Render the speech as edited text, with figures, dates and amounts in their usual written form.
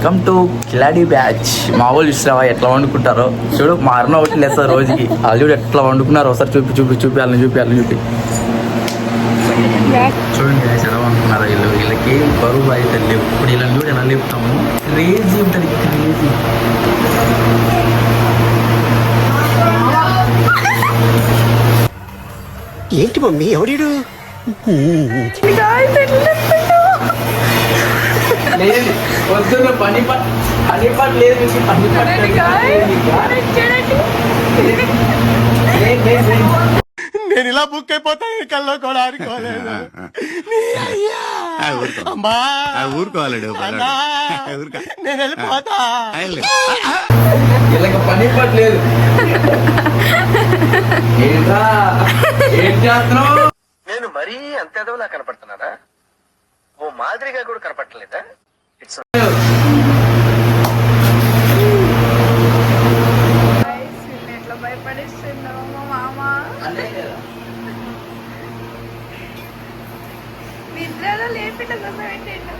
Welcome to కిలాడి batch. మా వాళ్ళు ఇస్తావా ఎట్లా వండుకుంటారో చూడు. మా అన్న ఒకటి లేదు సార్ రోజుకి. వాళ్ళు చూడు ఎట్లా వండుకున్నారో ఒకసారి చూపి వాళ్ళని చూపి చూడండి guys, ఎలా వండుకున్నారో వీళ్ళకి బరువు అయితే లేవు. ఇప్పుడు ఇలా చూడు ఎలా లేపుతాము. క్రేజీ ఉంటుంది, క్రేజీ. ఏంటి మమ్మీ ఎవడు లేదు పొద్దున్న పని పాటు లేదు. నేను ఇలా బుక్ అయిపోతాను కల్లో కూడా అనుకోలేదు. ఊరుకోవాలడు నేను వెళ్ళిపోతా. వీళ్ళకి పని పాటు లేదు. ఏం చేస్తున్నావు? నేను మరీ అంత ఎదవలా కనపడుతున్నారా? ఓ మాదిరిగా కూడా కనపడలేదా? ఇట్స్ ఎట్లా భయపడిస్తున్నావు మా మామ? నిద్రలో లేపిట కోసం పెట్టండి.